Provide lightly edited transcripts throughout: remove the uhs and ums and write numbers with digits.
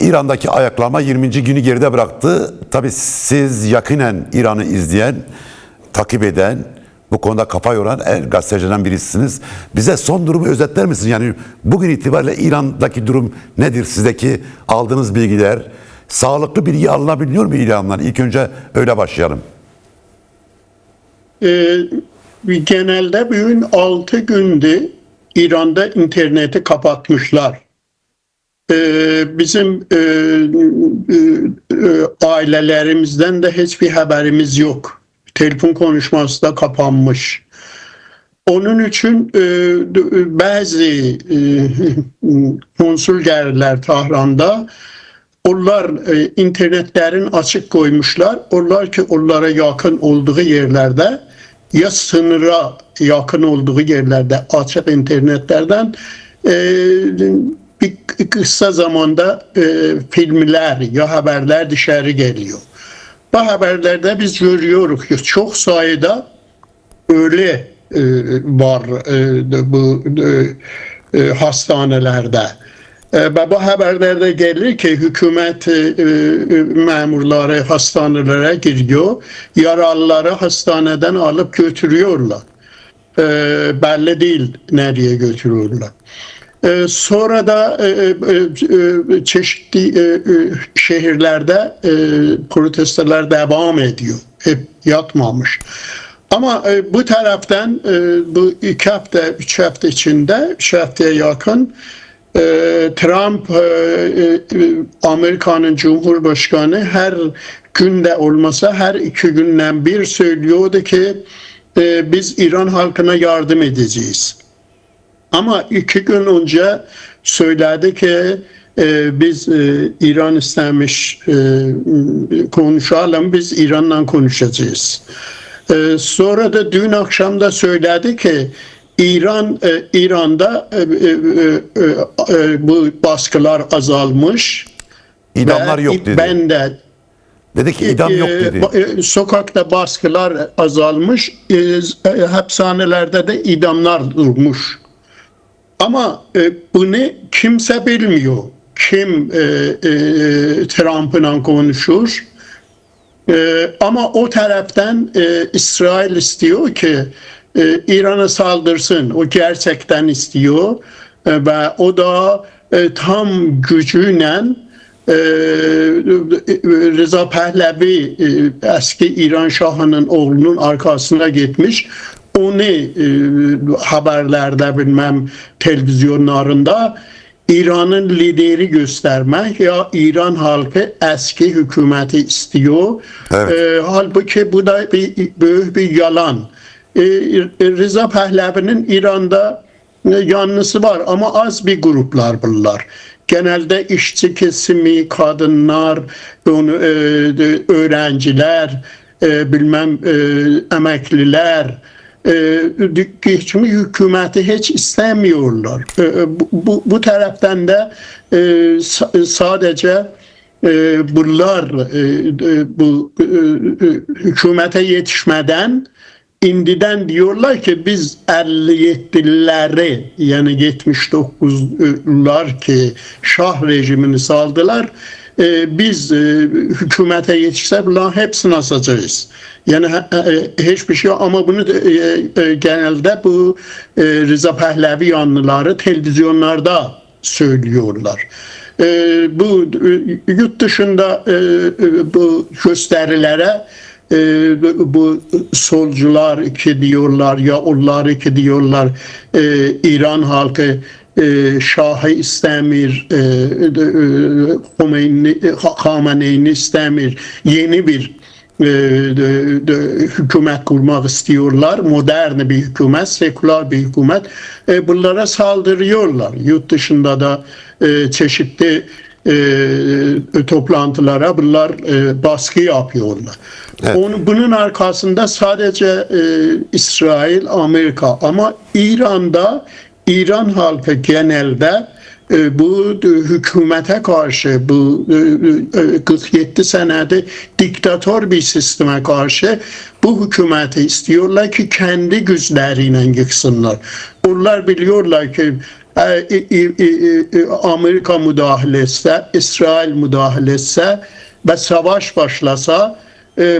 İran'daki ayaklanma 20. günü geride bıraktı. Tabii siz yakinen İran'ı izleyen, takip eden, bu konuda kafa yoran gazetecilerden birisiniz. Bize son durumu özetler misiniz? Yani bugün itibariyle İran'daki durum nedir? Sizdeki aldığınız bilgiler, sağlıklı bilgi alınabiliyor mu İran'dan? İlk önce öyle başlayalım. Genelde bugün 6 gündür İran'da interneti kapatmışlar. Bizim ailelerimizden de hiçbir haberimiz yok. Telefon konuşması da kapanmış. Onun için bazı konsulgerler Tahran'da onlar internetlerin açık koymuşlar. Onlar ki onlara yakın olduğu yerlerde ya sınıra yakın olduğu yerlerde açık internetlerden bir kısa zamanda filmler ya haberler dışarı geliyor. Bu haberlerde biz görüyoruz ki çok sayıda ölü var bu hastanelerde. Ve bu haberlerde gelir ki hükümet memurları hastanelere giriyor, yaralıları hastaneden alıp götürüyorlar. Belli değil nereye götürüyorlar. Sonra da çeşitli şehirlerde protestolar devam ediyor. Hep yatmamış. Ama bu taraftan bu 2 hafta, 3 hafta içinde, 3 haftaya yakın Trump, Amerika'nın Cumhurbaşkanı her günde olmasa her 2 günden bir söylüyordu ki biz İran halkına yardım edeceğiz. Ama 2 gün önce söyledi ki biz İran istemiş konuşalım, biz İran'la konuşacağız. Sonra da dün akşam da söyledi ki İran'da bu baskılar azalmış. İdamlar yok dedi. Ben de dedi ki idam yok dedi. Sokakta baskılar azalmış, hapishanelerde de idamlar durmuş. Ama bunu kimse bilmiyor. Kim Trump'la konuşur? Ama o taraftan İsrail istiyor ki İran'a saldırsın. O gerçekten istiyor ve o da tam gücüyle Rıza Pahlavi eski İran Şahı'nın oğlunun arkasına gitmiş. Onu haberlerde bilmem televizyonlarında İran'ın lideri göstermek ya İran halkı eski hükümeti istiyor. Evet. Halbuki bu da büyük bir yalan. Rıza Pahlavi'nin İran'da yanlısı var ama az bir gruplar bunlar. Genelde işçi kesimi, kadınlar, öğrenciler, bilmem emekliler, hükümeti hiç istemiyorlar. Bu taraftan da sadece bunlar bu hükümete yetişmeden indiden diyorlar ki biz 57'lileri yani 79'lar ki Şah rejimini saldılar. Biz hükümete yetişse bunların hepsini asacağız. Yani hiçbir şey ama bunu genelde bu Rıza Pahlavi yanlıları televizyonlarda söylüyorlar. Bu yurt dışında bu gösterilere bu solcular ki diyorlar ya onlar ki diyorlar İran halkı Şah'ı istemir, Khamenei'ni istemir, yeni bir hükümet kurmak istiyorlar, modern bir hükümet, seküler bir hükümet. Bunlara saldırıyorlar. Yurt dışında da çeşitli toplantılara bunlar baskı yapıyorlar. Evet. Bunun arkasında sadece İsrail, Amerika ama İran halkı genelde bu hükümete karşı bu 47 senede diktatör bir sisteme karşı bu hükümeti istiyorlar ki kendi güçleriyle yıksınlar. Onlar biliyorlar ki Amerika müdahale etse, İsrail müdahale etse ve savaş başlasa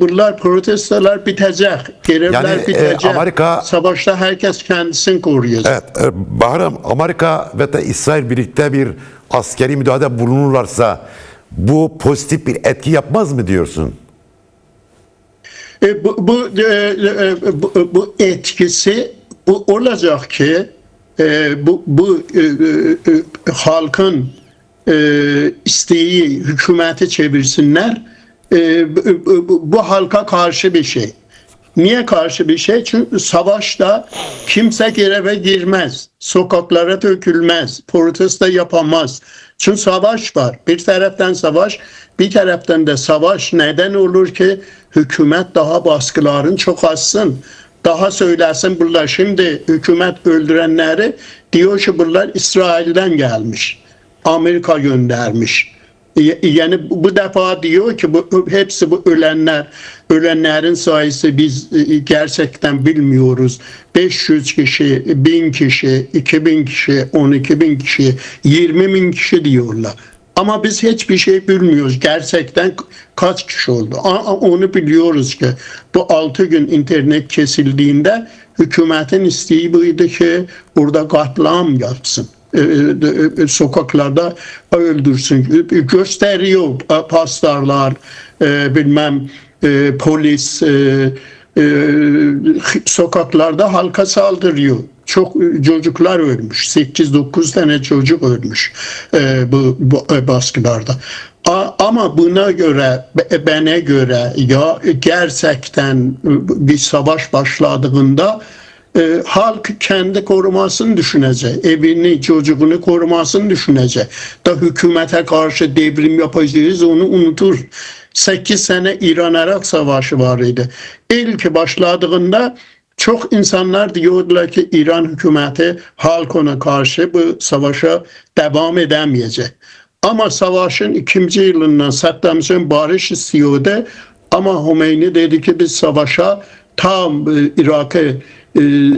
bunlar protestolar bitecek, grevler Yani, bitecek. Amerika- Savaşta herkes kendisini koruyacak. Evet, Bahar'ım, Amerika ve de İsrail birlikte bir askeri müdahalede bulunurlarsa bu pozitif bir etki yapmaz mı diyorsun? Bu etkisi bu olacak ki halkın isteği hükümeti çevirsinler. Bu halka karşı bir şey. Niye karşı bir şey? Çünkü savaşta kimse greve girmez, sokaklara dökülmez, protesto yapamaz. Çünkü savaş var. Bir taraftan savaş, bir taraftan da savaş neden olur ki hükümet daha baskıların çok azsın. Daha söylesin bunlar şimdi hükümet öldürenleri diyor ki bunlar İsrail'den gelmiş. Amerika göndermiş. Yani bu defa diyor ki hepsi bu ölenlerin sayısı biz gerçekten bilmiyoruz. 500 kişi, 1000 kişi, 2000 kişi, 12 bin kişi, 20 bin kişi diyorlar. Ama biz hiçbir şey bilmiyoruz. Gerçekten kaç kişi oldu. Onu biliyoruz ki bu 6 gün internet kesildiğinde hükümetin isteği buydu ki burada katliam yapsın. Sokaklarda öldürsün. Gösteriyor pastorlar, bilmem polis sokaklarda halka saldırıyor. Çok çocuklar ölmüş. 8-9 tane çocuk ölmüş bu baskılarda. Ama buna göre, bana göre ya gerçekten bir savaş başladığında halk kendi korumasını düşünecek, evini, çocuğunu korumasını düşünecek. Da hükümete karşı devrim yapacağız onu unutur. 8 sene İran-Irak savaşı var idi. İlk başladığında çok insanlar diyordular ki İran hükümeti halkına karşı bu savaşa devam edemeyecek. Ama savaşın 2. yılından Saddam Hüseyin barış istiyordu. Ama Hümeyni dedi ki biz savaşa tam Irak'ı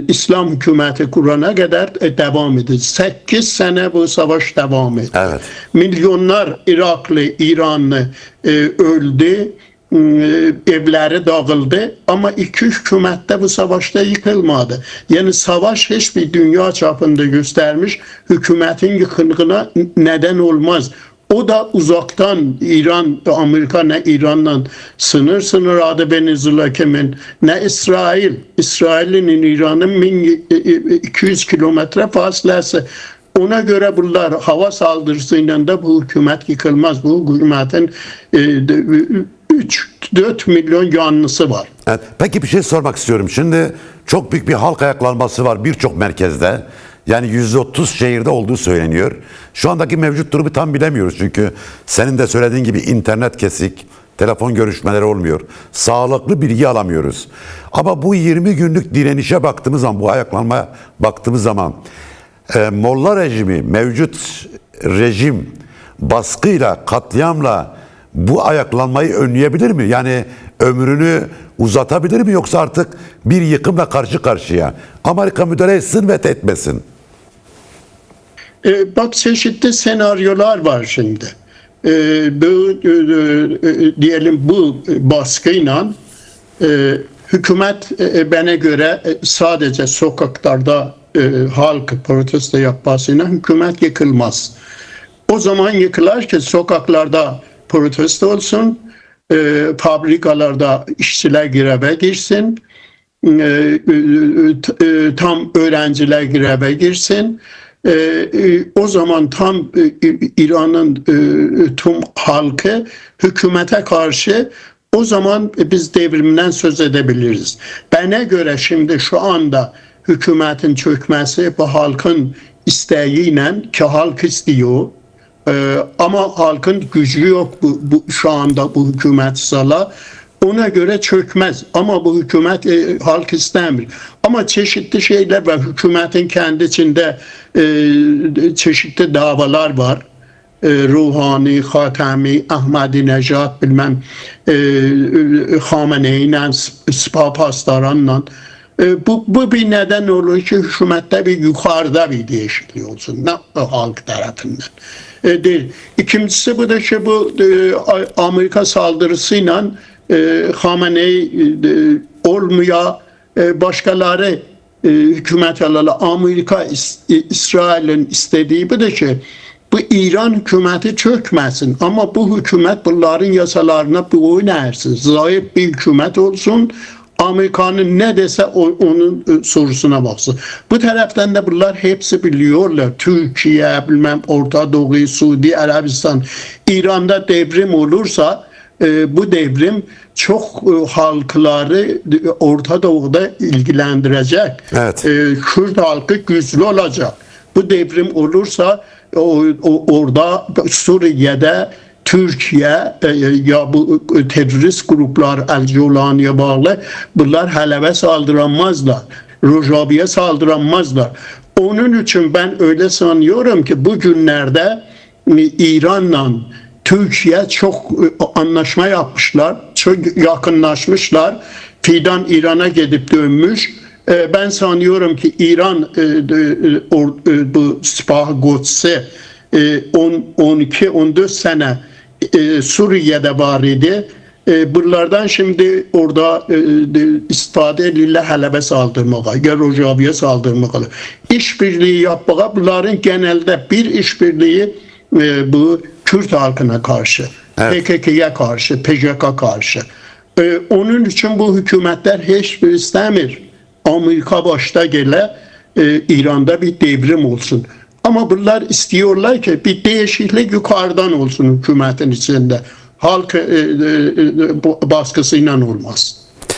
İslam hükümeti kurana kadar devam edecek. 8 sene bu savaş devam etti. Evet. Milyonlar Iraklı, İranlı öldü. Evleri dağıldı ama iki hükümet de bu savaşta yıkılmadı. Yani savaş hiçbir dünya çapında göstermiş hükümetin yıkılığına neden olmaz. O da uzaktan İran, Amerika ne İran'la sınır adı Venezuela kimin ne İsrail. İsrail'in İran'ın 1200 kilometre fasilesi. Ona göre bunlar hava saldırısıyla da bu hükümet yıkılmaz. Bu hükümetin 3-4 milyon yanlısı var. Evet, peki bir şey sormak istiyorum. Şimdi çok büyük bir halk ayaklanması var birçok merkezde. Yani %30 şehirde olduğu söyleniyor. Şu andaki mevcut durumu tam bilemiyoruz. Çünkü senin de söylediğin gibi internet kesik, telefon görüşmeleri olmuyor. Sağlıklı bilgi alamıyoruz. Ama bu 20 günlük direnişe baktığımız zaman, bu ayaklanmaya baktığımız zaman Molla rejimi, mevcut rejim baskıyla, katliamla bu ayaklanmayı önleyebilir mi? Yani ömrünü uzatabilir mi yoksa artık bir yıkımla karşı karşıya? Amerika müdahale etsin ve etmesin. Bak çeşitli senaryolar var şimdi. Diyelim bu baskıyla hükümet bana göre sadece sokaklarda halk protesto yapmasıyla hükümet yıkılmaz. O zaman yıkılar ki sokaklarda protesto olsun, fabrikalarda işçiler greve girsin, tam öğrenciler greve girsin. O zaman tam İran'ın tüm halkı hükümete karşı o zaman biz devrimden söz edebiliriz. Bana göre şimdi şu anda hükümetin çökmesi bu halkın isteğiyle ki halk istiyor. Ama halkın gücü yok şu anda bu hükümet sala. Ona göre çökmez. Ama bu hükümet halk istemiyor. Ama çeşitli şeyler var. Hükümetin kendi içinde çeşitli davalar var. Ruhani, Hatemi, Ahmadinejad, bilmem Hamene'yle, Spa Pastaran'la Bu bir neden olur ki hükümette bir yukarıda bir değişiklik olsun halk tarafından. Değil. İkincisi bu da ki bu Amerika saldırısıyla Khamenei olmaya başkaları hükümet alalı Amerika İsrail'in istediği bu da ki bu İran hükümeti çökmesin ama bu hükümet bunların yasalarına boyun eğsin. Zayıf bir hükümet olsun. Amerika'nın ne dese onun sorusuna baksın. Bu taraftan da bunlar hepsi biliyorlar. Türkiye, bilmem Orta Doğu, Suudi Arabistan, İran'da devrim olursa bu devrim çok halkları Orta Doğu'da ilgilendirecek. Evet. Kürt halkı güçlü olacak. Bu devrim olursa orada Suriye'de Türkiye ya bu terörist gruplar El-Jolani'ye bağlı bunlar Halep'e saldıramazlar. Rojabi'ye saldıramazlar. Onun için ben öyle sanıyorum ki bugünlerde İran'la Türkiye çok anlaşma yapmışlar. Çok yakınlaşmışlar. Fidan İran'a gidip dönmüş. Ben sanıyorum ki İran bu Sipah Quds'i 12-14 sene Suriye'de var idi. Bunlardan şimdi orada istifade edilir Halep'e saldırmaya, ya Rojabi'ye saldırmaya. İşbirliği yapmaya bunların genelde bir işbirliği bu Kürt halkına karşı, evet. PKK'ya karşı, PJK karşı. Onun için bu hükümetler hiçbir istemir. Amerika başta gele İran'da bir devrim olsun. Ama bunlar istiyorlar ki bir değişiklik yukarıdan olsun hükümetin içinde. Halk baskısıyla olmaz.